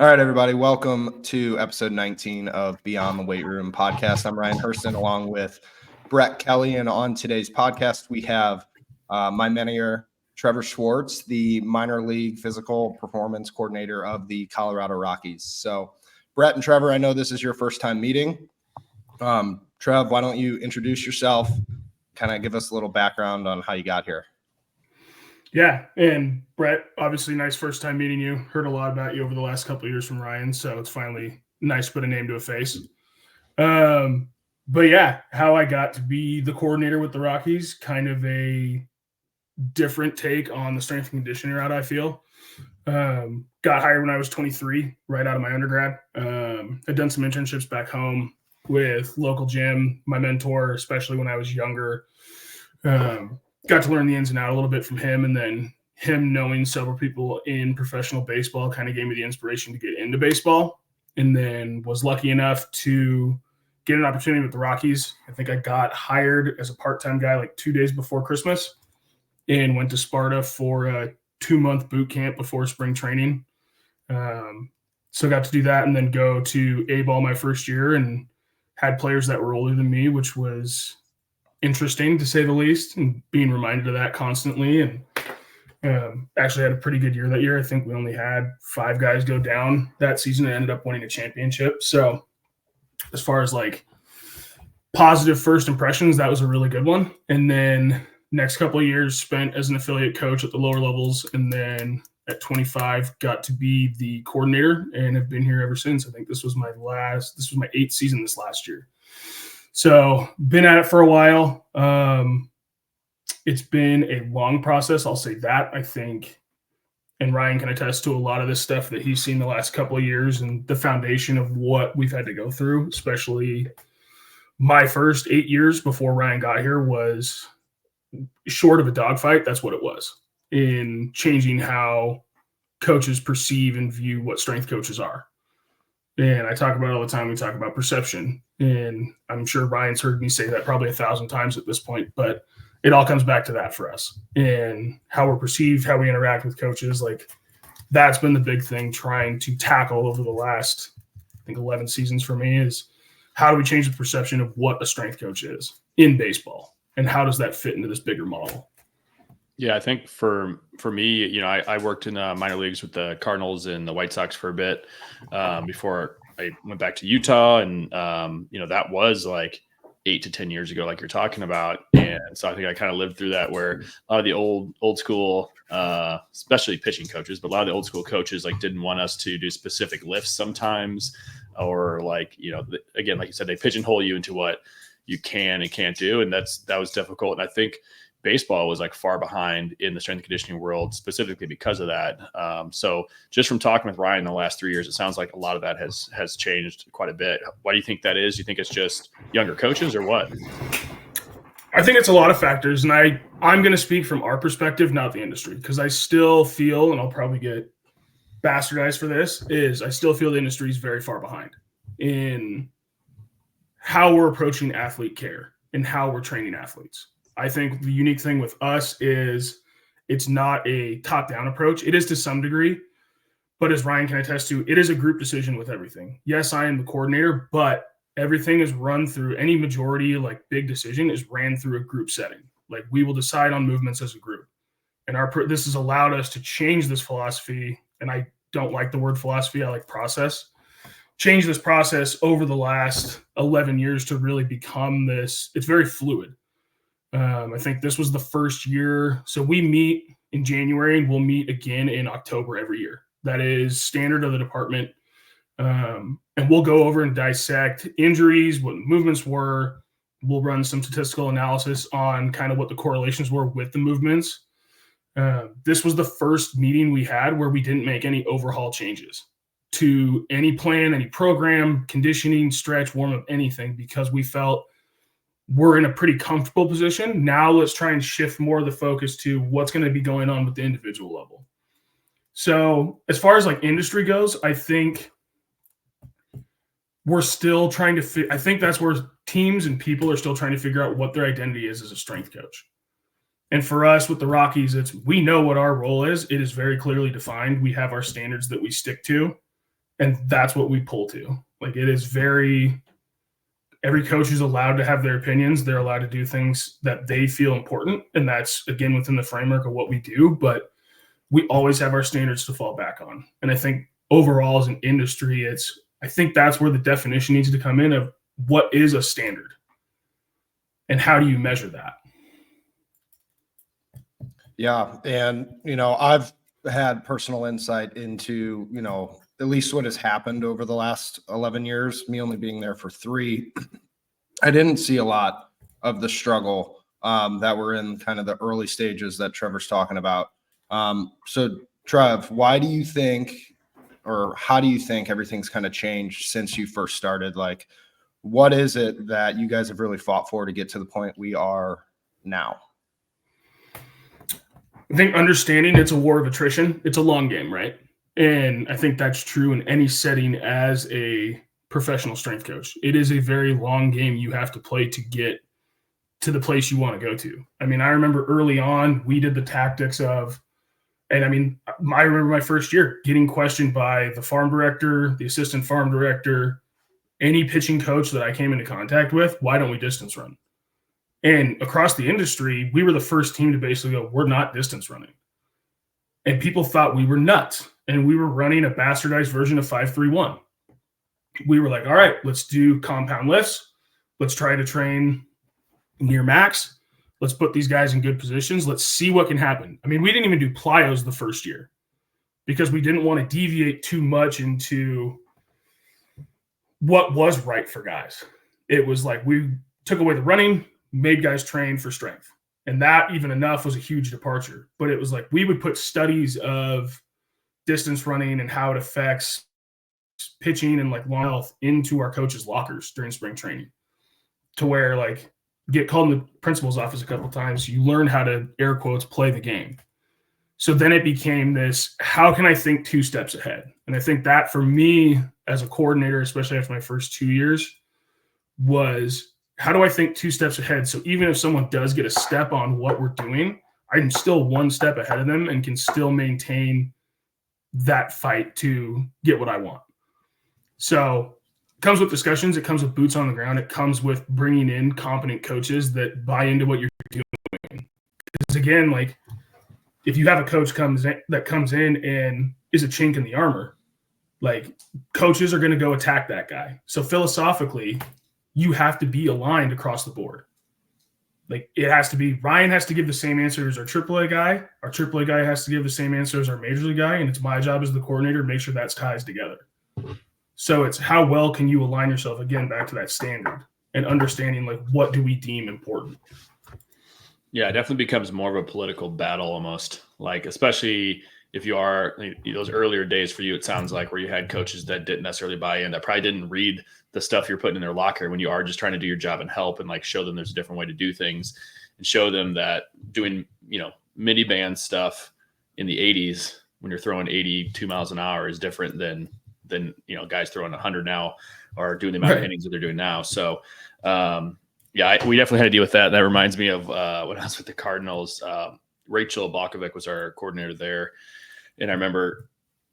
All right, everybody. Welcome to episode 19 of Beyond the Weight Room podcast. I'm Ryan Hurston along with Brett Kelly. And on today's podcast, we have my mentor, Trevor Swartz, the minor league physical performance coordinator of the Colorado Rockies. So, Brett and Trevor, I know this is your first time meeting. Trev, why don't you introduce yourself, kind of give us a little background on how you got here? Yeah, and Brett, obviously nice first time meeting you. Heard a lot about you over the last couple of years from Ryan, so it's finally nice to put a name to a face. But yeah, how I got to be the coordinator with the Rockies, kind of a different take on the strength and conditioning route, I feel. Got hired when I was 23, right out of my undergrad. I'd done some internships back home with local gym, my mentor, especially when I was younger. Got to learn the ins and outs a little bit from him, and then him knowing several people in professional baseball kind of gave me the inspiration to get into baseball, and then was lucky enough to get an opportunity with the Rockies. I think I got hired as a part-time guy like 2 days before Christmas and went to Sparta for a 2-month boot camp before spring training. So got to do that and then go to A-ball my first year and had players that were older than me, which was interesting to say the least, and being reminded of that constantly. And actually had a pretty good year that year. I think we only had 5 guys go down that season and ended up winning a championship. So as far as like positive first impressions, that was a really good one. And then next couple of years spent as an affiliate coach at the lower levels, and then at 25 got to be the coordinator and have been here ever since. I think this was my 8th season this last year. So been at it for a while. It's been a long process. I'll say that. I think, and Ryan can attest to a lot of this stuff that he's seen the last couple of years and the foundation of what we've had to go through, especially my first 8 years before Ryan got here was short of a dogfight. That's what it was in changing how coaches perceive and view what strength coaches are. And I talk about it all the time. We talk about perception. And I'm sure Ryan's heard me say that probably 1,000 times at this point, but it all comes back to that for us and how we're perceived, how we interact with coaches. Like that's been the big thing trying to tackle over the last, I think 11 seasons for me, is how do we change the perception of what a strength coach is in baseball? And how does that fit into this bigger model? Yeah, I think for me, I worked in the minor leagues with the Cardinals and the White Sox for a bit before I went back to Utah. And, that was like 8 to 10 years ago, like you're talking about. And so I think I kind of lived through that where a lot of the old school, especially pitching coaches, but a lot of the old school coaches like didn't want us to do specific lifts sometimes, or like, again, like you said, they pigeonhole you into what you can and can't do. And that was difficult. And I think baseball was like far behind in the strength and conditioning world specifically because of that. So just from talking with Ryan the last 3 years, it sounds like a lot of that has changed quite a bit. Why do you think that is? Do you think it's just younger coaches or what? I think it's a lot of factors. And I'm going to speak from our perspective, not the industry, because I still feel, and I'll probably get bastardized for this, is I still feel the industry is very far behind in how we're approaching athlete care and how we're training athletes. I think the unique thing with us is it's not a top-down approach. It is to some degree, but as Ryan can attest to, it is a group decision with everything. Yes, I am the coordinator, but everything is run through any majority, like big decision is ran through a group setting. Like we will decide on movements as a group. And this has allowed us to change this philosophy. And I don't like the word philosophy. I like process. Change this process over the last 11 years to really become this. It's very fluid. I think this was the first year. So we meet in January and we'll meet again in October every year. That is standard of the department. And we'll go over and dissect injuries, what movements were. We'll run some statistical analysis on kind of what the correlations were with the movements. This was the first meeting we had where we didn't make any overhaul changes to any plan, any program, conditioning, stretch, warm-up, anything, because we felt we're in a pretty comfortable position. Now let's try and shift more of the focus to what's going to be going on with the individual level. So as far as like industry goes, I think we're still trying to I think that's where teams and people are still trying to figure out what their identity is as a strength coach. And for us with the Rockies, we know what our role is. It is very clearly defined. We have our standards that we stick to. And that's what we pull to. Like, it is every coach is allowed to have their opinions. They're allowed to do things that they feel important. And that's, again, within the framework of what we do. But we always have our standards to fall back on. And I think overall as an industry, I think that's where the definition needs to come in of what is a standard and how do you measure that? Yeah. And, I've had personal insight into, at least what has happened over the last 11 years, me only being there for 3. I didn't see a lot of the struggle that we're in kind of the early stages that Trevor's talking about. So Trev, why do you think, or how do you think everything's kind of changed since you first started? Like, what is it that you guys have really fought for to get to the point we are now? I think understanding it's a war of attrition. It's a long game, right? And I think that's true in any setting as a professional strength coach. It is a very long game you have to play to get to the place you want to go to. I mean, I remember early on, we did the tactics of, and I mean, I remember my first year getting questioned by the farm director, the assistant farm director, any pitching coach that I came into contact with, why don't we distance run? And across the industry, we were the first team to basically go, we're not distance running. And people thought we were nuts. And we were running a bastardized version of 5-3-1. We were like, all right, let's do compound lifts. Let's try to train near max. Let's put these guys in good positions. Let's see what can happen. I mean, we didn't even do plyos the first year because we didn't want to deviate too much into what was right for guys. It was like we took away the running, made guys train for strength. And that even enough was a huge departure. But it was like we would put studies of distance running and how it affects pitching and like long health into our coaches' lockers during spring training, to where like get called in the principal's office a couple of times. You learn how to, air quotes, play the game. So then it became this, how can I think 2 steps ahead? And I think that for me as a coordinator, especially after my first 2 years, was how do I think 2 steps ahead? So even if someone does get a step on what we're doing, I'm still 1 step ahead of them and can still maintain that fight to get what I want. So it comes with discussions. It comes with boots on the ground. It comes with bringing in competent coaches that buy into what you're doing. Because again, like if you have a coach that comes in and is a chink in the armor, like coaches are going to go attack that guy. So philosophically, you have to be aligned across the board. Like it has to be, Ryan has to give the same answer as our AAA guy. Our AAA guy has to give the same answer as our Major League guy. And it's my job as the coordinator to make sure that ties together. So it's how well can you align yourself, again, back to that standard and understanding like what do we deem important. Yeah, it definitely becomes more of a political battle almost, like especially if you are those earlier days for you, it sounds like, where you had coaches that didn't necessarily buy in, that probably didn't read the stuff you're putting in their locker when you are just trying to do your job and help and like show them there's a different way to do things and show them that doing, mini band stuff in the 80s when you're throwing 82 miles an hour is different than guys throwing 100 now or doing the amount of innings that they're doing now. So, we definitely had to deal with that. That reminds me of when I was with the Cardinals. Rachel Balkovic was our coordinator there. And I remember,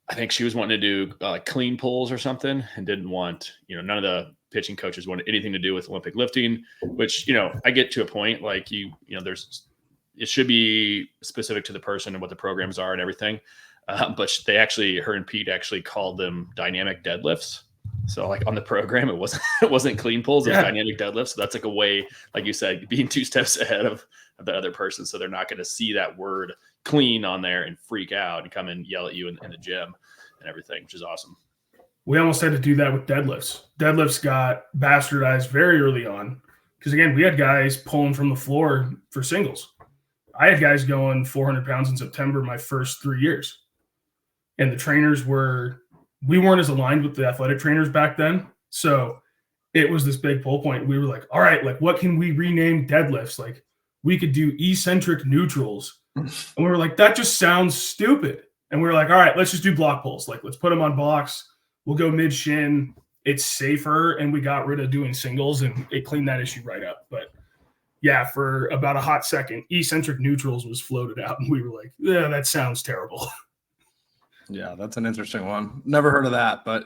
I think she was wanting to do clean pulls or something and didn't want, none of the pitching coaches wanted anything to do with Olympic lifting, which, I get to a point like it should be specific to the person and what the programs are and everything. But her and Pete actually called them dynamic deadlifts. So like on the program, it wasn't clean pulls, it was dynamic deadlifts. So that's like a way, like you said, being 2 steps ahead of the other person. So they're not going to see that word clean on there and freak out and come and yell at you in the gym and everything, which is awesome. We almost had to do that with deadlifts. Deadlifts got bastardized very early on because, again, we had guys pulling from the floor for singles. I had guys going 400 pounds in September my first 3 years. And the trainers we weren't as aligned with the athletic trainers back then. So it was this big pull point. We were like, all right, like what can we rename deadlifts? Like we could do eccentric neutrals. And we were like, that just sounds stupid. And we were like, all right, let's just do block pulls. Like let's put them on blocks. We'll go mid shin. It's safer. And we got rid of doing singles and it cleaned that issue right up. But yeah, for about a hot second, eccentric neutrals was floated out. And we were like, yeah, that sounds terrible. Yeah, that's an interesting one. Never heard of that, but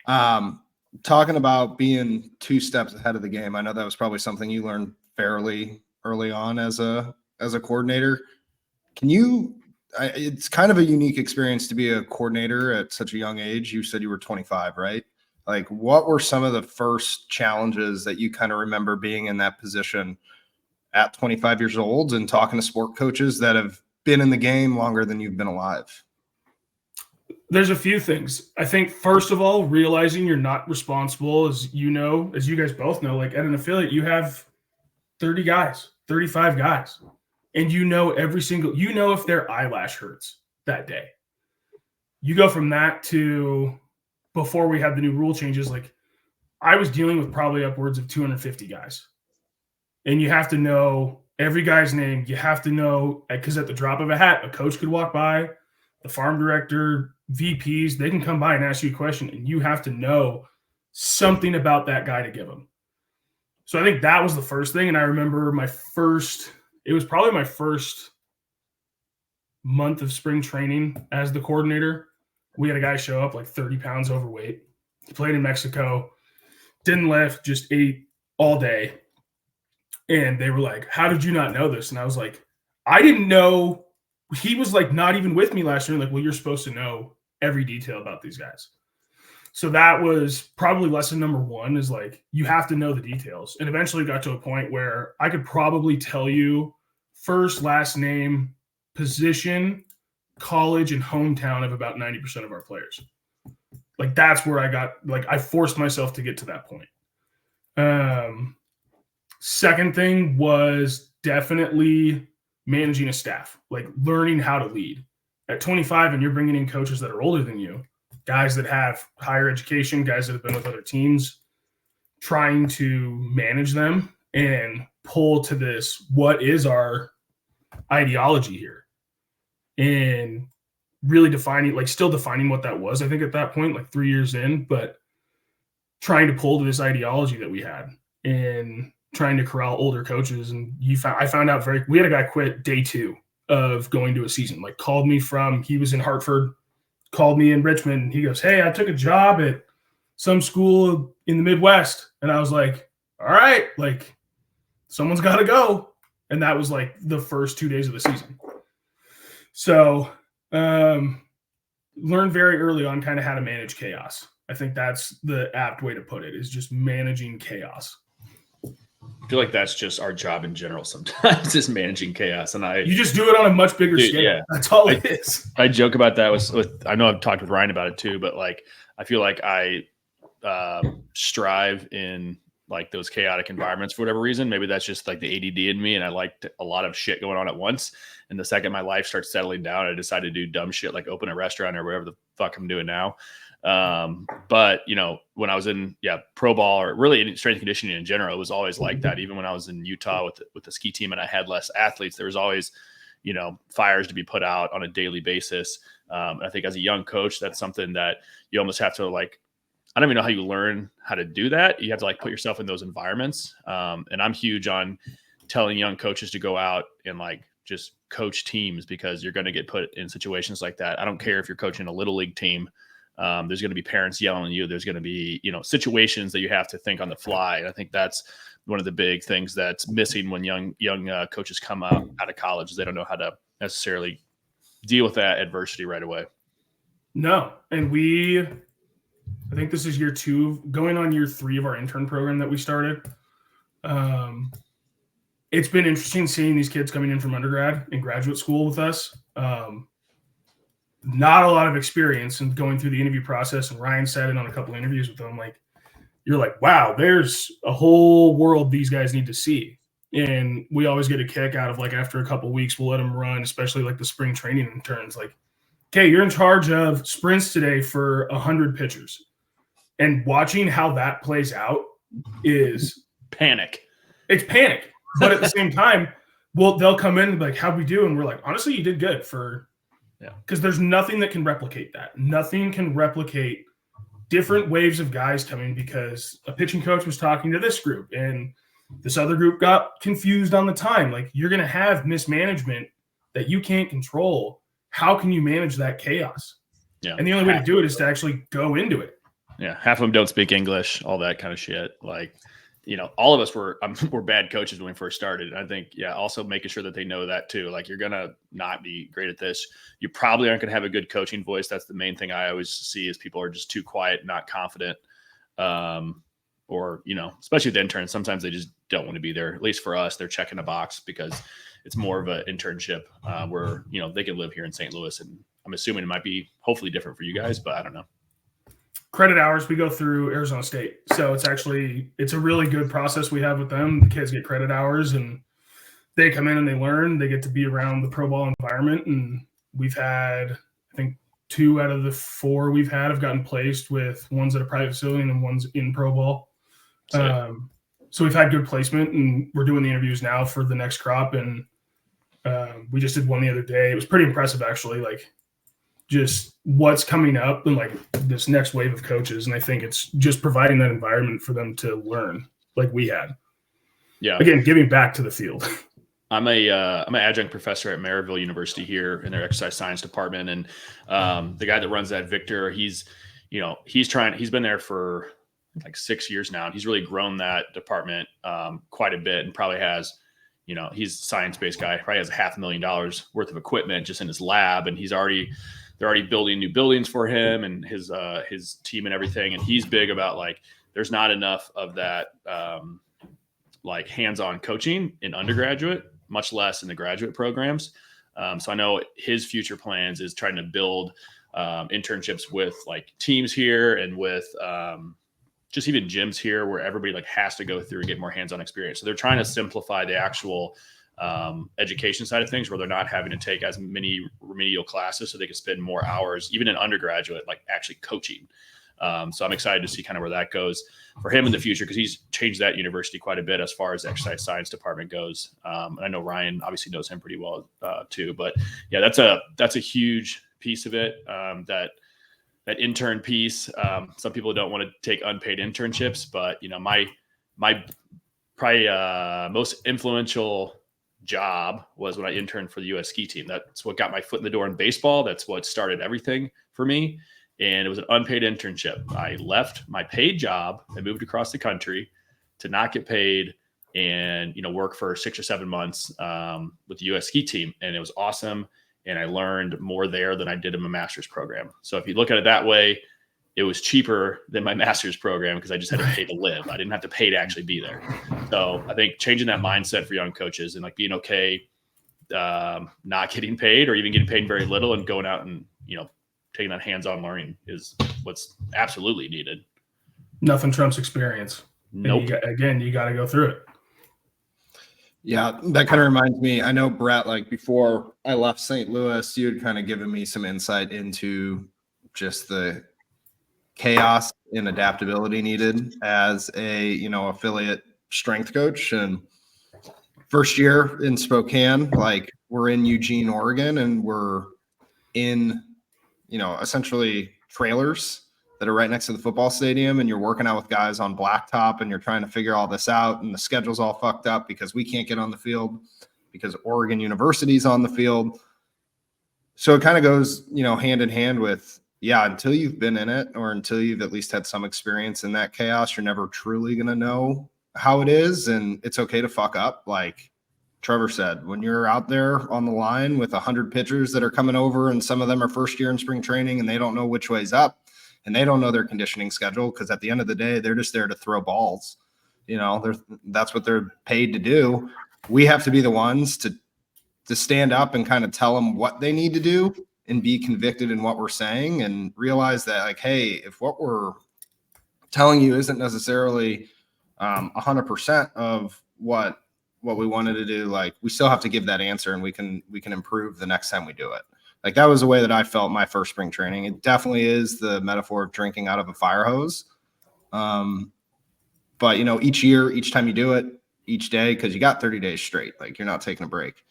Talking about being 2 steps ahead of the game, I know that was probably something you learned fairly early on as a coordinator. Can you? It's kind of a unique experience to be a coordinator at such a young age. You said you were 25, right? Like, what were some of the first challenges that you kind of remember being in that position at 25 years old and talking to sport coaches that have been in the game longer than you've been alive? There's a few things. I think, first of all, realizing you're not responsible, as you guys both know, like at an affiliate, you have 30 guys, 35 guys, and you know if their eyelash hurts that day. You go from that to before we had the new rule changes, like I was dealing with probably upwards of 250 guys. And you have to know every guy's name. You have to know, because at the drop of a hat, a coach could walk by, the farm director, VPs, they can come by and ask you a question, and you have to know something about that guy to give them. So I think that was the first thing. And I remember it was probably my first month of spring training as the coordinator. We had a guy show up like 30 pounds overweight. He played in Mexico, didn't lift, just ate all day. And they were like, "How did you not know this?" And I was like, "I didn't know." He was like not even with me last year. Like, well, you're supposed to know every detail about these guys. So that was probably lesson number 1, is like, you have to know the details. And eventually got to a point where I could probably tell you first, last name, position, college, and hometown of about 90% of our players. Like, that's where I forced myself to get to that point. Second thing was definitely managing a staff, like learning how to lead. At 25, and you're bringing in coaches that are older than you, guys that have higher education, guys that have been with other teams, trying to manage them and pull to this, what is our ideology here? And really still defining what that was, I think, at that point, like 3 years in, but trying to pull to this ideology that we had and trying to corral older coaches. And I found out we had a guy quit day 2 of going to a season, like he was in Hartford, called me in Richmond. He goes, "Hey, I took a job at some school in the Midwest." And I was like, "All right, like someone's got to go." And that was like the first 2 days of the season. So learned very early on kind of how to manage chaos. I think that's the apt way to put it, is just managing chaos. I feel like that's just our job in general sometimes, is managing chaos. And you just do it on a much bigger scale. Yeah. That's all it is. I joke about that with I know I've talked with Ryan about it too, but like I feel like I strive in like those chaotic environments for whatever reason. Maybe that's just like the ADD in me, and I liked a lot of shit going on at once. And the second my life starts settling down, I decided to do dumb shit like open a restaurant or whatever the fuck I'm doing now. But when I was in pro ball, or really in strength and conditioning in general, it was always like that. Even when I was in Utah with the ski team and I had less athletes, there was always fires to be put out on a daily basis. And I think as a young coach, that's something that you almost have to like, I don't even know how you learn how to do that. You have to like put yourself in those environments. And I'm huge on telling young coaches to go out and like just coach teams, because you're going to get put in situations like that. I don't care if you're coaching a little league team. There's going to be parents yelling at you. There's going to be, situations that you have to think on the fly. And I think that's one of the big things that's missing when young coaches come out of college, is they don't know how to necessarily deal with that adversity right away. No. And I think this is year 2, going on year 3 of our intern program that we started. It's been interesting seeing these kids coming in from undergrad and graduate school with us. Not a lot of experience in going through the interview process. And Ryan sat in on a couple of interviews with them. Like, you're like, wow, there's a whole world these guys need to see. And we always get a kick out of like, after a couple of weeks, we'll let them run, especially like the spring training interns. Like, okay, you're in charge of sprints today for 100 pitchers. And watching how that plays out is panic. It's panic. But at the same time, they'll come in and be like, how'd we do? And we're like, honestly, you did good because there's nothing that can replicate that. Nothing can replicate different waves of guys coming, because a pitching coach was talking to this group and this other group got confused on the time. Like, you're going to have mismanagement that you can't control. How can you manage that chaos? Yeah. And the only way to do it is to actually go into it. Yeah, half of them don't speak English, all that kind of shit. Like, all of us were bad coaches when we first started. And I think, also making sure that they know that too. Like, you're gonna not be great at this. You probably aren't gonna have a good coaching voice. That's the main thing I always see is people are just too quiet, not confident. Or especially the interns, sometimes they just don't want to be there. At least for us, they're checking a box because it's more of an internship where they can live here in St. Louis, and I'm assuming it might be hopefully different for you guys, but I don't know. Credit hours, we go through Arizona State, so it's a really good process we have with them. The kids get credit hours, and they come in and they learn. They get to be around the pro ball environment, and we've had, I think, 2 out of the 4 we've had have gotten placed with one's at a private facility and then one's in pro ball. So we've had good placement, and we're doing the interviews now for the next crop. And we just did one the other day. It was pretty impressive, actually, like just what's coming up and like this next wave of coaches. And I think it's just providing that environment for them to learn like we had. Yeah. Again, giving back to the field. I'm an adjunct professor at Maryville University here in their exercise science department. And the guy that runs that, Victor, he's been there for like 6 years now, and he's really grown that department quite a bit, and probably has, he's a science-based guy, probably has $500,000 worth of equipment just in his lab. And they're already building new buildings for him and his team and everything. And he's big about like, there's not enough of that like hands-on coaching in undergraduate, much less in the graduate programs. So I know his future plans is trying to build internships with like teams here and with just even gyms here where everybody like has to go through and get more hands-on experience. So they're trying to simplify the actual education side of things, where they're not having to take as many remedial classes, so they can spend more hours, even in undergraduate, like actually coaching. So I'm excited to see kind of where that goes for him in the future, because he's changed that university quite a bit as far as the exercise science department goes. And I know Ryan obviously knows him pretty well too. But yeah, that's a huge piece of it. That intern piece. Some people don't want to take unpaid internships, but my probably most influential job was when I interned for the U.S. ski team. That's what got my foot in the door in baseball. That's what started everything for me. And it was an unpaid internship. I left my paid job and moved across the country to not get paid and, work for 6 or 7 months with the U.S. ski team. And it was awesome. And I learned more there than I did in my master's program. So if you look at it that way, it was cheaper than my master's program because I just had to pay to live. I didn't have to pay to actually be there. So I think changing that mindset for young coaches and like being okay not getting paid or even getting paid very little and going out and, taking that hands-on learning is what's absolutely needed. Nothing trumps experience. Nope. You got to go through it. Yeah, that kind of reminds me. I know, Brett, like before I left St. Louis, you had kind of given me some insight into just the chaos and adaptability needed as a, affiliate strength coach. And first year in Spokane, like we're in Eugene, Oregon, and we're in, essentially trailers that are right next to the football stadium, and you're working out with guys on blacktop, and you're trying to figure all this out, and the schedule's all fucked up because we can't get on the field because Oregon University's on the field. So it kind of goes, hand in hand with, until you've been in it or until you've at least had some experience in that chaos, you're never truly going to know how it is. And it's okay to fuck up. Like Trevor said, when you're out there on the line with 100 pitchers that are coming over and some of them are first year in spring training and they don't know which way's up and they don't know their conditioning schedule, because at the end of the day, they're just there to throw balls. That's what they're paid to do. We have to be the ones to stand up and kind of tell them what they need to do and be convicted in what we're saying and realize that, like, hey, if what we're telling you isn't necessarily 100% of what we wanted to do, like we still have to give that answer, and we can improve the next time we do it. Like that was the way that I felt my first spring training. It definitely is the metaphor of drinking out of a fire hose. But each year, each time you do it, each day, because you got 30 days straight, like you're not taking a break.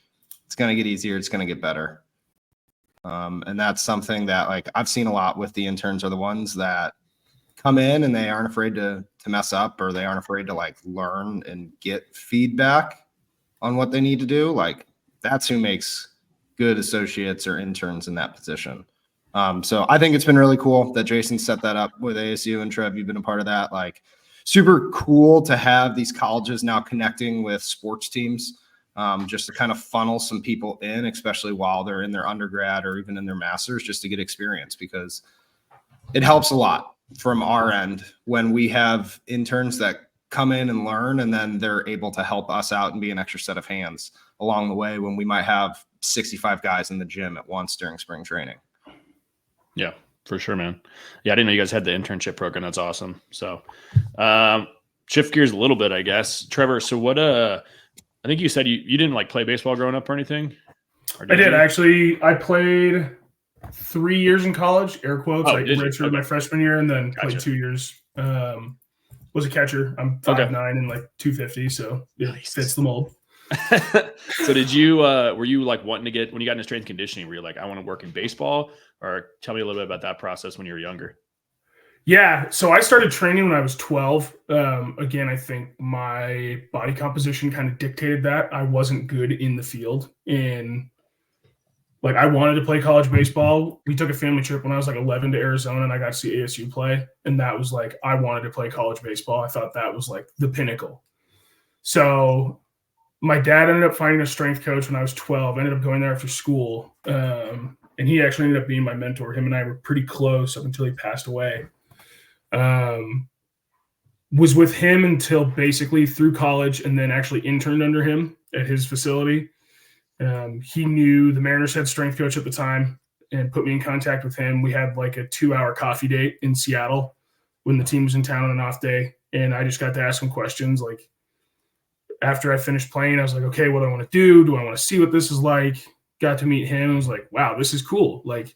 It's going to get easier. It's going to get better. And that's something that like I've seen a lot with the interns, are the ones that come in and they aren't afraid to mess up, or they aren't afraid to like learn and get feedback on what they need to do. Like that's who makes good associates or interns in that position. So I think it's been really cool that Jason set that up with ASU, and Trev, you've been a part of that. Like, super cool to have these colleges now connecting with sports teams, just to kind of funnel some people in, especially while they're in their undergrad or even in their master's, just to get experience, because it helps a lot from our end when we have interns that come in and learn, and then they're able to help us out and be an extra set of hands along the way when we might have 65 guys in the gym at once during spring training. Yeah, for sure, man. Yeah, I didn't know you guys had the internship program. That's awesome. So shift gears a little bit, I guess. Trevor, so what I think you said you didn't like play baseball growing up or anything? Or I did actually. I played 3 years in college, air quotes, like redshirted my freshman year, and then played 2 years. Was a catcher. I'm 5'9" and like 250, so it fits the mold. So did you were you like wanting to get, when you got into strength conditioning, were you like, I want to work in baseball? Or tell me a little bit about that process when you were younger. Yeah, so I started training when I was 12. Again, I think my body composition kind of dictated that. I wasn't good in the field, and like I wanted to play college baseball. We took a family trip when I was like 11 to Arizona, and I got to see ASU play, and that was like, I wanted to play college baseball. I thought that was like the pinnacle. So my dad ended up finding a strength coach when I was 12. I ended up going there after school, and he actually ended up being my mentor. Him and I were pretty close up until he passed away. Was with him until basically through college, and then actually interned under him at his facility. He knew the Mariners head strength coach at the time and put me in contact with him. We had like a 2-hour coffee date in Seattle when the team was in town on an off day. And I just got to ask him questions. Like, after I finished playing, I was like, okay, what do I want to do? Do I want to see what this is like? Got to meet him. I was like, wow, this is cool. Like,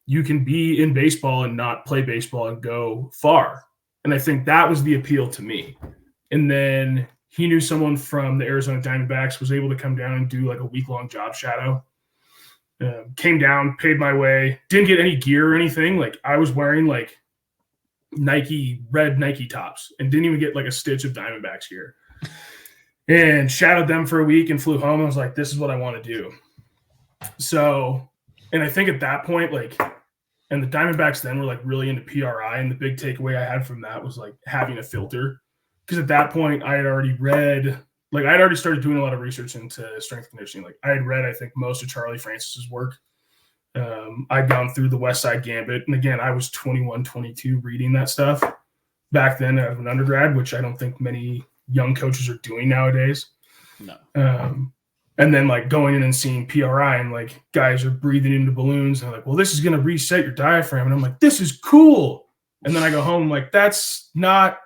you can be in baseball and not play baseball and go far. And I think that was the appeal to me. And then he knew someone from the Arizona Diamondbacks, was able to come down and do like a week-long job shadow. Came down, paid my way, didn't get any gear or anything. Like, I was wearing like red Nike tops and didn't even get like a stitch of Diamondbacks gear. And shadowed them for a week and flew home. I was like, this is what I want to do. So, and I think at that point, like, and the Diamondbacks then were like really into PRI. And the big takeaway I had from that was like having a filter. Because at that point I had already read, like I'd already started doing a lot of research into strength conditioning. Like I had read, I think, most of Charlie Francis's work. I'd gone through the West Side Gambit. And again, I was 21, 22 reading that stuff back then as an undergrad, which I don't think many young coaches are doing nowadays. No. And then like going in and seeing PRI and like guys are breathing into balloons and like, well, this is going to reset your diaphragm. And I'm like, this is cool. And then I go home like, that's not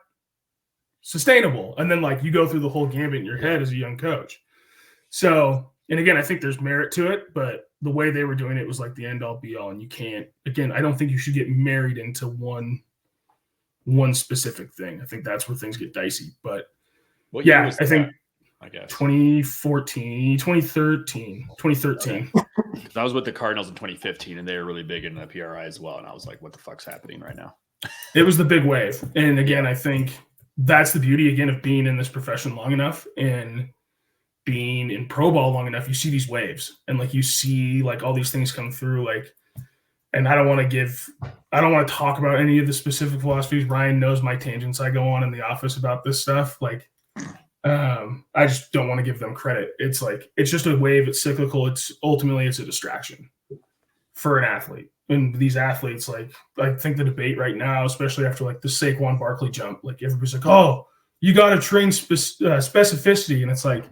sustainable. And then like you go through the whole gambit in your head as a young coach. So, and again, I think there's merit to it, but the way they were doing it was like the end all be all. And you can't, again, I don't think you should get married into one specific thing. I think that's where things get dicey. But what year was I think I guess 2013. Okay. I was with the Cardinals in 2015 and they were really big in the PRI as well. And I was like, what the fuck's happening right now? It was the big wave. And again, I think that's the beauty again of being in this profession long enough and being in pro ball long enough. You see these waves and like you see like all these things come through, like, and I don't want to talk about any of the specific philosophies. Ryan knows my tangents I go on in the office about this stuff. Like, I just don't want to give them credit. It's like, it's just a wave. It's cyclical. It's a distraction for an athlete. And these athletes, like, I think the debate right now, especially after like the Saquon Barkley jump, like everybody's like, oh, you got to train specificity. And it's like,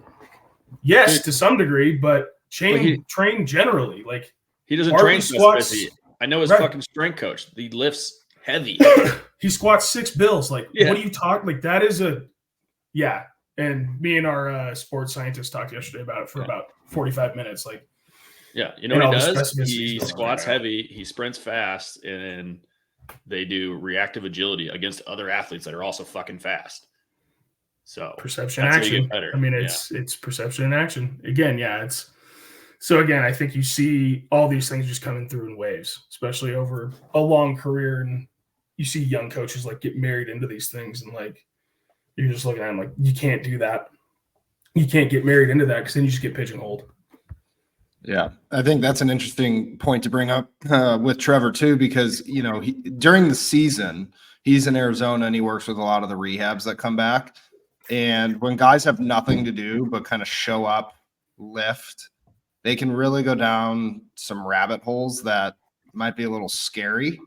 yes, to some degree, but train generally. Like, he doesn't train specificity. I know his fucking strength coach. He lifts heavy. He squats 6 bills. Like, what are you talking? Like, that is yeah. And me and our sports scientist talked yesterday about it for about 45 minutes. Like, yeah, you know what he does? He squats heavy, he sprints fast, and they do reactive agility against other athletes that are also fucking fast. So perception action. I mean, it's perception and action. Again, so again, I think you see all these things just coming through in waves, especially over a long career, and you see young coaches like get married into these things, and like you're just looking at them like, you can't do that. You can't get married into that because then you just get pigeonholed. Yeah, I think that's an interesting point to bring up with Trevor too, because during the season he's in Arizona and he works with a lot of the rehabs that come back, and when guys have nothing to do but kind of show up, lift, they can really go down some rabbit holes that might be a little scary,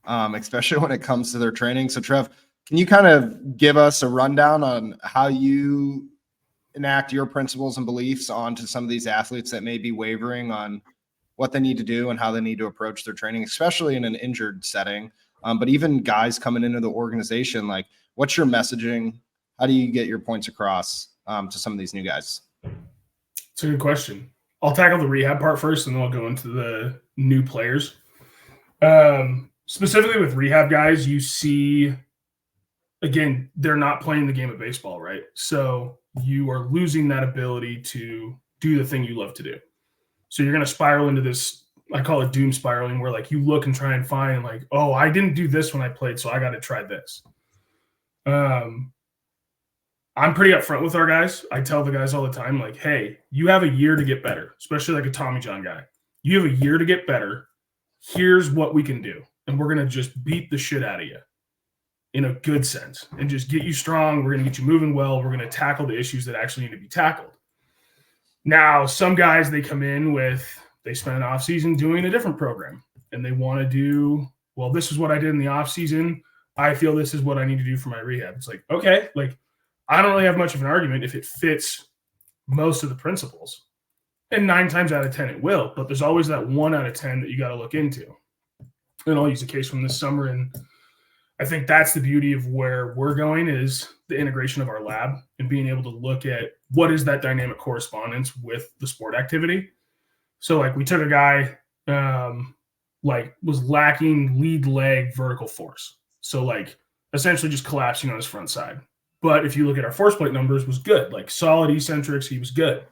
especially when it comes to their training. So, Trev, can you kind of give us a rundown on how you enact your principles and beliefs onto some of these athletes that may be wavering on what they need to do and how they need to approach their training, especially in an injured setting? But even guys coming into the organization, like, what's your messaging? How do you get your points across to some of these new guys? It's a good question. I'll tackle the rehab part first, and then I'll go into the new players. Specifically with rehab guys, you see, again, they're not playing the game of baseball, right? So you are losing that ability to do the thing you love to do. So you're going to spiral into this, I call it doom spiraling, where like you look and try and find like, oh, I didn't do this when I played, so I got to try this. I'm pretty upfront with our guys. I tell the guys all the time, like, hey, you have a year to get better, especially like a Tommy John guy. You have a year to get better. Here's what we can do. And we're going to just beat the shit out of you in a good sense and just get you strong. We're going to get you moving well. We're going to tackle the issues that actually need to be tackled. Now, some guys, they come in with, they spend an off season doing a different program and they want to do, well, this is what I did in the off season. I feel this is what I need to do for my rehab. It's like, okay, like I don't really have much of an argument if it fits most of the principles. And 9 times out of 10, it will, but there's always that 1 out of 10 that you got to look into. And I'll use a case from this summer. And I think that's the beauty of where we're going is the integration of our lab and being able to look at what is that dynamic correspondence with the sport activity. So like we took a guy like was lacking lead leg vertical force. So like essentially just collapsing on his front side. But if you look at our force plate numbers, was good, like solid eccentrics, he was good.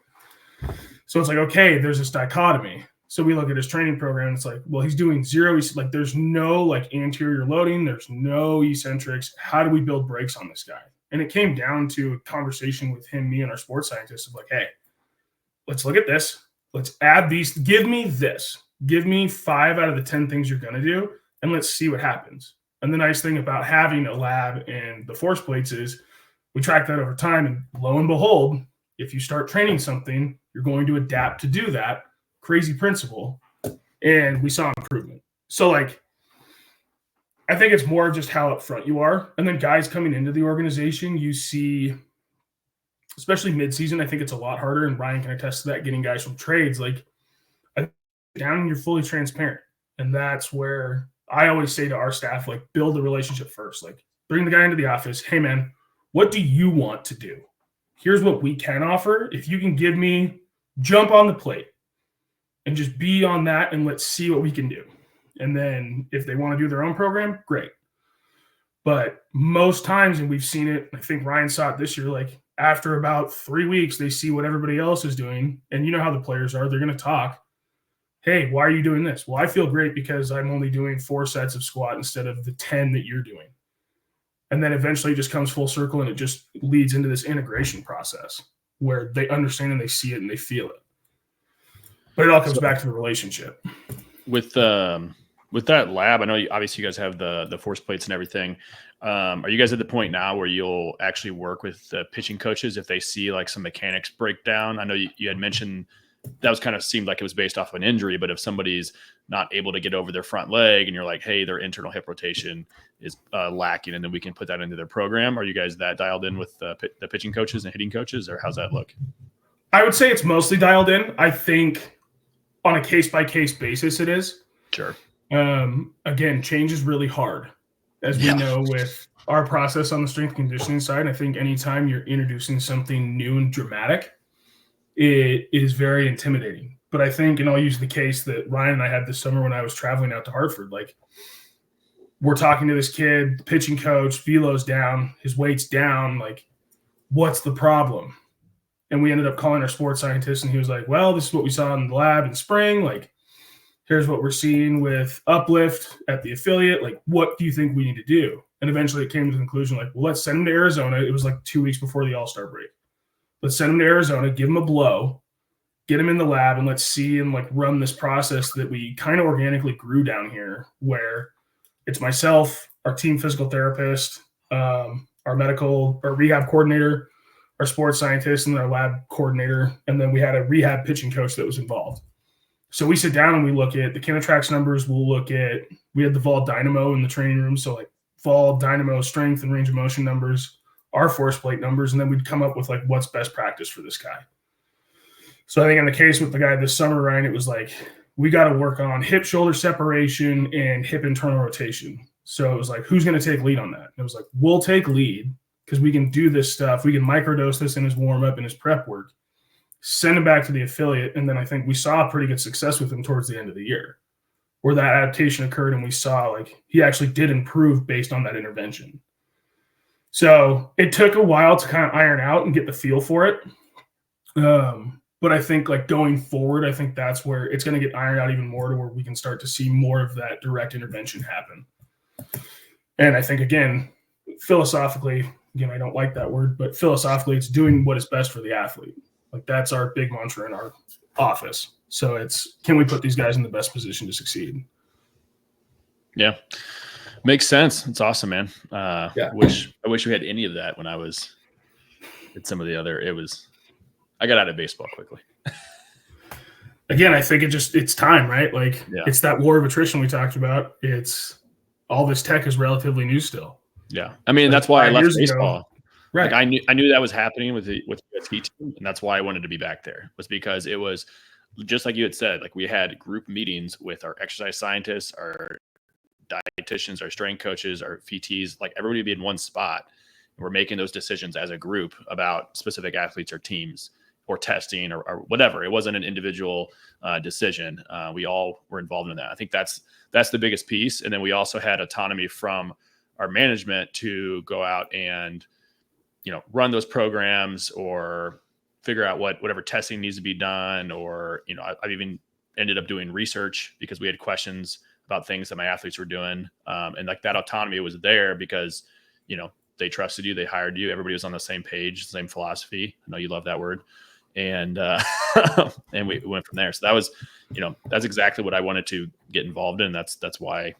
So it's like, okay, there's this dichotomy. So we look at his training program and it's like, well, he's doing zero, like there's no like anterior loading, there's no eccentrics. How do we build brakes on this guy? And it came down to a conversation with him, me, and our sports scientists of like, hey, let's look at this. Let's add these. Give me this. Give me 5 out of the 10 things you're going to do, and let's see what happens. And the nice thing about having a lab and the force plates is we track that over time, and lo and behold, if you start training something, you're going to adapt to do that. Crazy principle. And we saw improvement. So like, I think it's more just how upfront you are. And then guys coming into the organization, you see, especially midseason, I think it's a lot harder. And Ryan can attest to that, getting guys from trades, like down and you're fully transparent. And that's where I always say to our staff, like build the relationship first, like bring the guy into the office. Hey man, what do you want to do? Here's what we can offer. If you can give me, jump on the plate and just be on that and let's see what we can do. And then if they want to do their own program, great. But most times, and we've seen it, I think Ryan saw it this year, like after about 3 weeks, they see what everybody else is doing. And you know how the players are, they're going to talk. Hey, why are you doing this? Well, I feel great because I'm only doing 4 sets of squat instead of the 10 that you're doing. And then eventually it just comes full circle and it just leads into this integration process where they understand and they see it and they feel it. But it all comes back to the relationship. With that lab, I know obviously you guys have the force plates and everything. Are you guys at the point now where you'll actually work with the pitching coaches if they see like some mechanics break down? I know you had mentioned that was kind of seemed like it was based off of an injury, but if somebody's not able to get over their front leg and you're like, hey, their internal hip rotation is lacking, and then we can put that into their program. Are you guys that dialed in with the pitching coaches and hitting coaches, or how's that look? I would say it's mostly dialed in. I think on a case-by-case basis it is. Sure. Again, change is really hard. As we know with our process on the strength conditioning side, I think anytime you're introducing something new and dramatic, it is very intimidating. But I think, and I'll use the case that Ryan and I had this summer when I was traveling out to Hartford, like we're talking to this kid, the pitching coach, velo's down, his weight's down, like what's the problem? And we ended up calling our sports scientist and he was like, well, this is what we saw in the lab in spring. Like, here's what we're seeing with uplift at the affiliate. Like, what do you think we need to do? And eventually it came to the conclusion, like, well, let's send him to Arizona. It was like 2 weeks before the All-Star break. Let's send him to Arizona, give him a blow, get them in the lab and let's see and like run this process that we kind of organically grew down here, where it's myself, our team physical therapist, our medical or rehab coordinator, our sports scientist, and our lab coordinator. And then we had a rehab pitching coach that was involved. So we sit down and we look at the Kinetrax numbers. We had the Vol Dynamo in the training room. So like Vol Dynamo strength and range of motion numbers, our force plate numbers. And then we'd come up with like, what's best practice for this guy. So I think in the case with the guy this summer, Ryan, it was like, we got to work on hip shoulder separation and hip internal rotation. So it was like, who's going to take lead on that? And it was like, we'll take lead because we can do this stuff. We can microdose this in his warm up and his prep work, send him back to the affiliate. And then I think we saw pretty good success with him towards the end of the year, where that adaptation occurred. And we saw like he actually did improve based on that intervention. So it took a while to kind of iron out and get the feel for it. But I think like going forward, I think that's where it's going to get ironed out even more to where we can start to see more of that direct intervention happen. And I think, again, philosophically, I don't like that word, but philosophically, it's doing what is best for the athlete. Like that's our big mantra in our office. So it's, can we put these guys in the best position to succeed? Yeah. Makes sense. It's awesome, man. Yeah. I wish we had any of that when I was at some of the other, I got out of baseball quickly. Again, I think it's time, right? Like It's that war of attrition we talked about. It's all this tech is relatively new still. Yeah. I mean, that's why I left baseball. Right. Like I knew that was happening with the UST team, and that's why I wanted to be back there, was because it was just like you had said, like we had group meetings with our exercise scientists, our dietitians, our strength coaches, our PTs, like everybody would be in one spot. And we're making those decisions as a group about specific athletes or teams or testing or whatever. It wasn't an individual decision. We all were involved in that. I think that's the biggest piece. And then we also had autonomy from our management to go out and, run those programs or figure out whatever testing needs to be done. Or, I've even ended up doing research because we had questions about things that my athletes were doing. And like that autonomy was there because, they trusted you, they hired you. Everybody was on the same page, same philosophy. I know you love that word. And and we went from there. So that was, that's exactly what I wanted to get involved in. That's why, at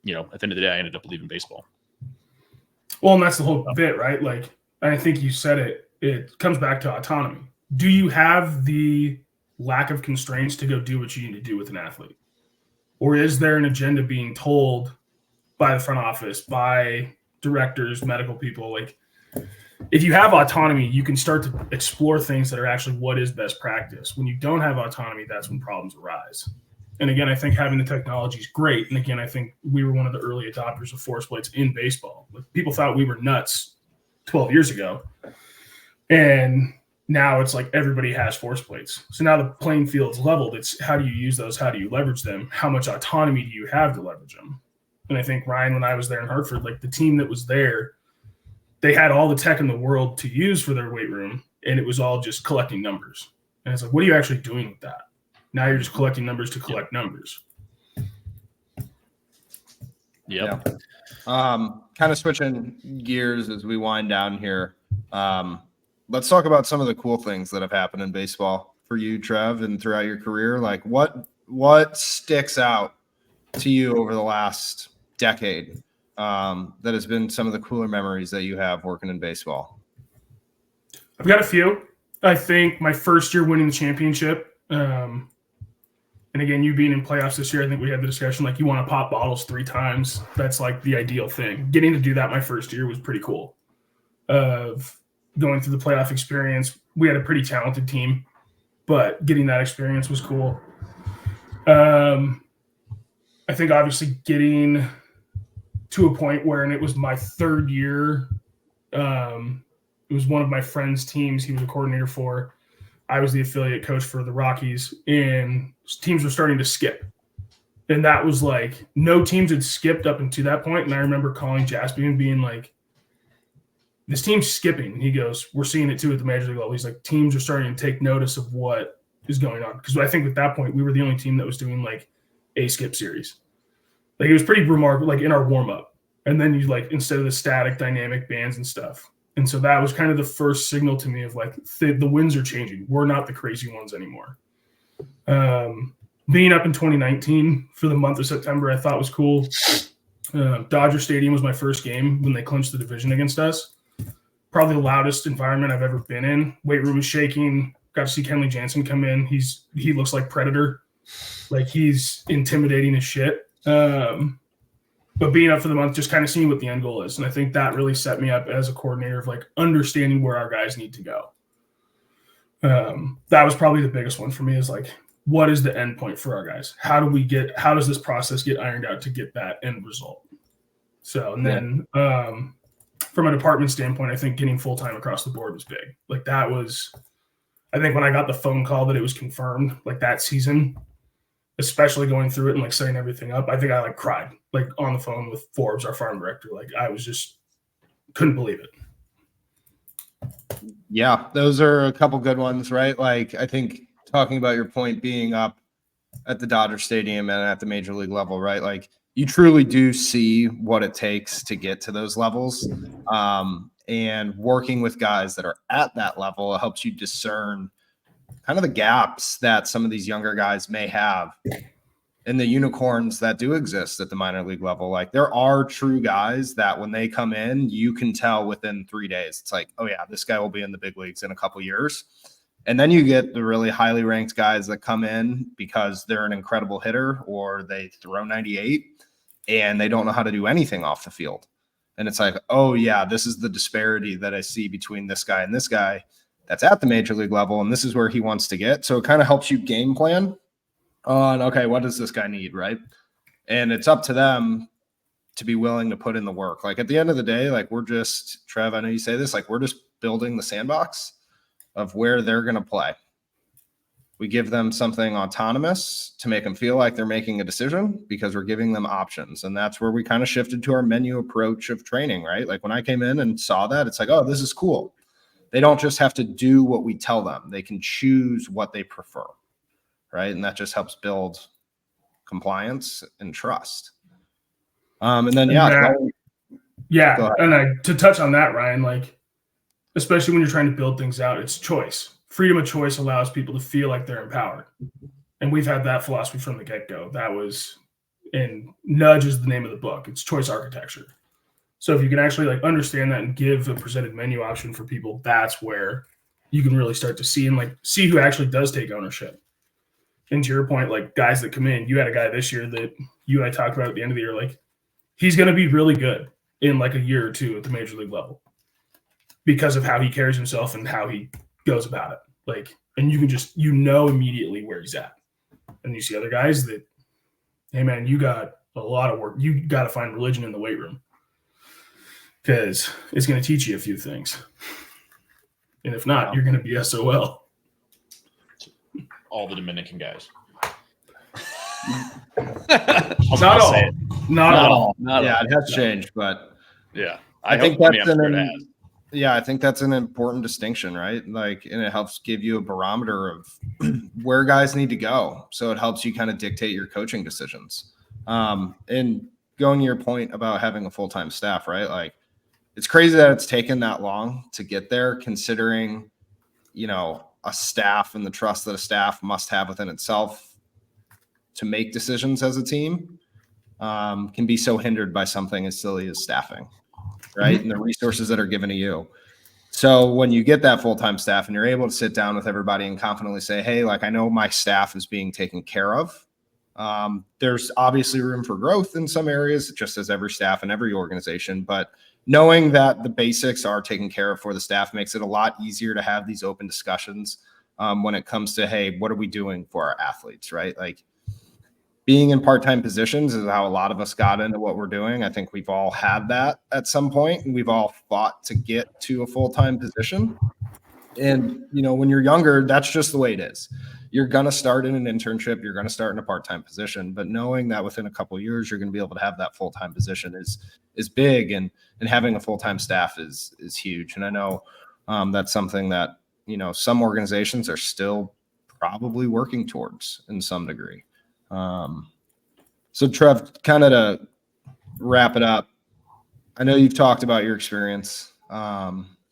the end of the day, I ended up leaving baseball. Well, and that's the whole bit, right? Like, I think you said it comes back to autonomy. Do you have the lack of constraints to go do what you need to do with an athlete? Or is there an agenda being told by the front office, by directors, medical people? Like, if you have autonomy, you can start to explore things that are actually what is best practice. When you don't have autonomy, that's when problems arise. And again, I think having the technology is great. And again, I think we were one of the early adopters of force plates in baseball. Like, people thought we were nuts 12 years ago. And now it's like everybody has force plates. So now the playing field's leveled. It's how do you use those? How do you leverage them? How much autonomy do you have to leverage them? And I think, Ryan, when I was there in Hartford, like the team that was there, they had all the tech in the world to use for their weight room, and it was all just collecting numbers. And it's like, what are you actually doing with that? Now you're just collecting numbers to collect numbers. Yep. Yeah. Kind of switching gears as we wind down here. Let's talk about some of the cool things that have happened in baseball for you, Trev, and throughout your career. Like what sticks out to you over the last decade that has been some of the cooler memories that you have working in baseball? I've got a few. I think my first year winning the championship, and again, you being in playoffs this year, I think we had the discussion, like, you want to pop bottles 3 times. That's like the ideal thing. Getting to do that my first year was pretty cool. Of going through the playoff experience, we had a pretty talented team, but getting that experience was cool. I think obviously getting to a point where, and it was my third year, it was one of my friend's teams he was a coordinator for. I was the affiliate coach for the Rockies, and teams were starting to skip. And that was like, no teams had skipped up until that point. And I remember calling Jaspy and being like, this team's skipping. And he goes, we're seeing it too at the major league level. He's like, teams are starting to take notice of what is going on. Because I think at that point, we were the only team that was doing like a skip series. Like, it was pretty remarkable, like in our warm up. And then you, like, instead of the static dynamic bands and stuff. And so that was kind of the first signal to me of like the winds are changing. We're not the crazy ones anymore. Being up in 2019 for the month of September, I thought was cool. Dodger Stadium was my first game when they clinched the division against us. Probably the loudest environment I've ever been in. Weight room was shaking. Got to see Kenley Jansen come in. He looks like Predator. Like he's intimidating as shit. But being up for the month, just kind of seeing what the end goal is. And I think that really set me up as a coordinator of like understanding where our guys need to go. That was probably the biggest one for me is like, what is the end point for our guys? How does this process get ironed out to get that end result? So, and then from a department standpoint, I think getting full-time across the board was big. Like that was, I think when I got the phone call that it was confirmed, like that season, especially going through it and like setting everything up, I think I like cried like on the phone with Forbes, our farm director. Like I was just couldn't believe it. Yeah, those are a couple good ones, right? Like I think talking about your point being up at the Dodger Stadium and at the major league level, right? Like you truly do see what it takes to get to those levels. And working with guys that are at that level, it helps you discern kind of the gaps that some of these younger guys may have and the unicorns that do exist at the minor league level. Like there are true guys that when they come in, you can tell within 3 days, it's like, oh yeah, this guy will be in the big leagues in a couple years. And then you get the really highly ranked guys that come in because they're an incredible hitter or they throw 98 and they don't know how to do anything off the field. And it's like, oh yeah, this is the disparity that I see between this guy and this guy that's at the major league level. And this is where he wants to get. So it kind of helps you game plan on, okay, what does this guy need, right? And it's up to them to be willing to put in the work. Like at the end of the day, like we're just, Trev, I know you say this, like we're just building the sandbox of where they're going to play. We give them something autonomous to make them feel like they're making a decision because we're giving them options. And that's where we kind of shifted to our menu approach of training, right? Like when I came in and saw that, it's like, oh, this is cool. They don't just have to do what we tell them. They can choose what they prefer, right? And that just helps build compliance and trust. And then, to touch on that, Ryan, like, especially when you're trying to build things out, it's choice. Freedom of choice allows people to feel like they're empowered. And we've had that philosophy from the get-go. That was, and nudge is the name of the book. It's choice architecture. So if you can actually like understand that and give a presented menu option for people, that's where you can really start to see and like see who actually does take ownership. And to your point, like guys that come in, you had a guy this year that you and I talked about at the end of the year, like he's going to be really good in like a year or two at the major league level because of how he carries himself and how he goes about it. Like, and you can just, immediately where he's at. And you see other guys that, hey man, you got a lot of work. You got to find religion in the weight room because it's going to teach you a few things. And if not, you're going to be SOL. All the Dominican guys. Not all. Not all. Yeah, it has changed, but yeah, I think that's an important distinction, right? Like, and it helps give you a barometer of where guys need to go. So it helps you kind of dictate your coaching decisions. And going to your point about having a full-time staff, right? Like, it's crazy that it's taken that long to get there, considering, a staff and the trust that a staff must have within itself to make decisions as a team can be so hindered by something as silly as staffing, right? Mm-hmm. And the resources that are given to you. So when you get that full-time staff and you're able to sit down with everybody and confidently say, hey, like, I know my staff is being taken care of. There's obviously room for growth in some areas, just as every staff and every organization, but knowing that the basics are taken care of for the staff makes it a lot easier to have these open discussions when it comes to, hey, what are we doing for our athletes, right? Like, being in part-time positions is how a lot of us got into what we're doing. I think we've all had that at some point, and we've all fought to get to a full-time position. And, when you're younger, that's just the way it is. You're going to start in an internship. You're going to start in a part-time position, but knowing that within a couple of years, you're going to be able to have that full-time position is big. And having a full-time staff is huge. And I know that's something that, some organizations are still probably working towards in some degree. So Trev, kind of to wrap it up, I know you've talked about your experience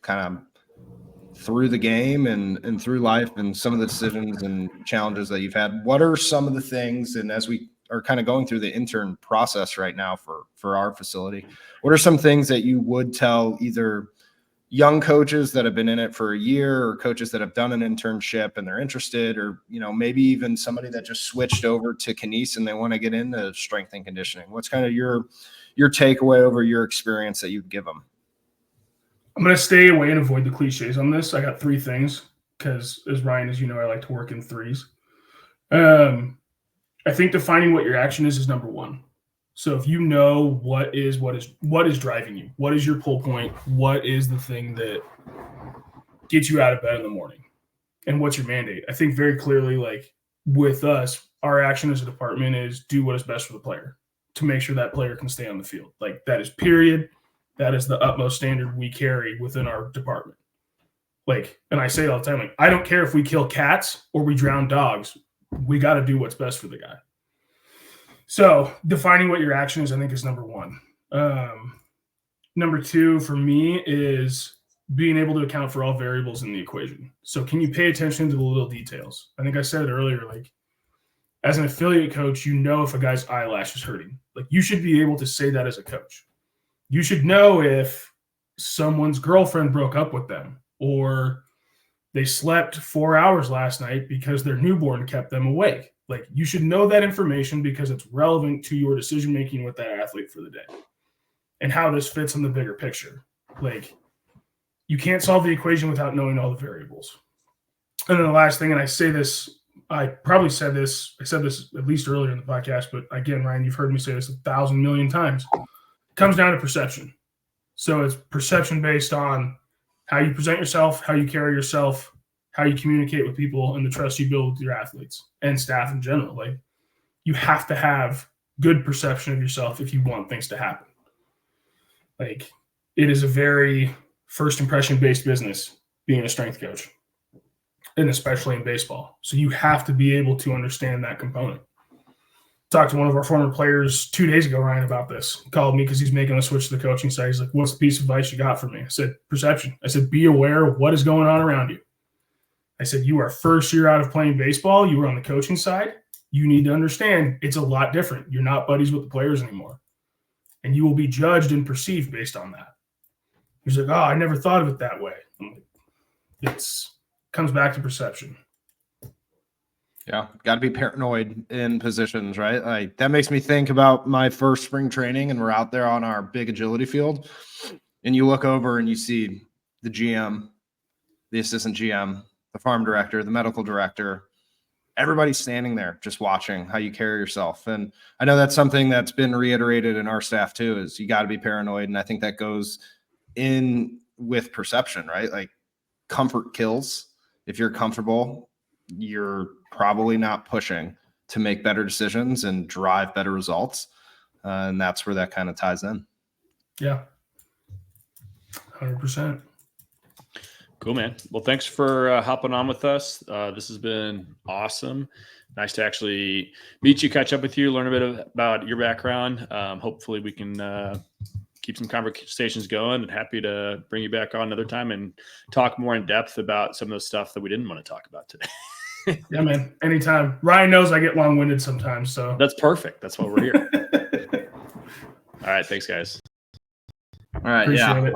kind of through the game and through life and some of the decisions and challenges that you've had. What are some of the things, and as we are kind of going through the intern process right now for our facility, what are some things that you would tell either young coaches that have been in it for a year or coaches that have done an internship and they're interested, or, maybe even somebody that just switched over to Kines and they want to get into strength and conditioning? What's kind of your takeaway over your experience that you'd give them? I'm going to stay away and avoid the cliches on this. I got 3 things because, as Ryan, as you know, I like to work in 3s. I think defining what your action is number 1. So if you know what is driving you, what is your pull point, what is the thing that gets you out of bed in the morning, and what's your mandate? I think very clearly, like with us, our action as a department is do what is best for the player to make sure that player can stay on the field. Like that is period. That is the utmost standard we carry within our department. Like, and I say it all the time, like, I don't care if we kill cats or we drown dogs. We got to do what's best for the guy. So defining what your action is, I think, is number 1. Number 2 for me is being able to account for all variables in the equation. So can you pay attention to the little details? I think I said it earlier, like as an affiliate coach, if a guy's eyelash is hurting. Like you should be able to say that as a coach. You should know if someone's girlfriend broke up with them or they slept 4 hours last night because their newborn kept them awake. Like you should know that information because it's relevant to your decision-making with that athlete for the day and how this fits in the bigger picture. Like you can't solve the equation without knowing all the variables. And then the last thing, and I said this at least earlier in the podcast, but again, Ryan, you've heard me say this 1,000 million times. It comes down to perception. So it's perception based on how you present yourself, how you carry yourself, how you communicate with people, and the trust you build with your athletes and staff in general. Like you have to have good perception of yourself if you want things to happen. Like it is a very first impression based business being a strength coach, and especially in baseball. So you have to be able to understand that component. Talked to one of our former players 2 days ago, Ryan, about this. He called me because he's making a switch to the coaching side. He's like, what's the piece of advice you got for me? I said, perception. I said, be aware of what is going on around you. I said, you are first year out of playing baseball. You were on the coaching side. You need to understand it's a lot different. You're not buddies with the players anymore. And you will be judged and perceived based on that. He's like, oh, I never thought of it that way. It comes back to perception. Yeah, got to be paranoid in positions, right? Like that makes me think about my first spring training, and we're out there on our big agility field, and you look over and you see the GM, the assistant GM, the farm director, the medical director. Everybody's standing there just watching how you carry yourself. And I know that's something that's been reiterated in our staff too, is you got to be paranoid. And I think that goes in with perception, right? Like comfort kills. If you're comfortable, you're probably not pushing to make better decisions and drive better results. And that's where that kind of ties in. Yeah. 100%. Cool, man. Well, thanks for hopping on with us. This has been awesome. Nice to actually meet you, catch up with you, learn a bit about your background. Hopefully we can keep some conversations going, and happy to bring you back on another time and talk more in depth about some of the stuff that we didn't want to talk about today. Yeah, man. Anytime. Ryan knows I get long-winded sometimes, so that's perfect. That's why we're here. All right. Thanks, guys. All right. Appreciate yeah. it.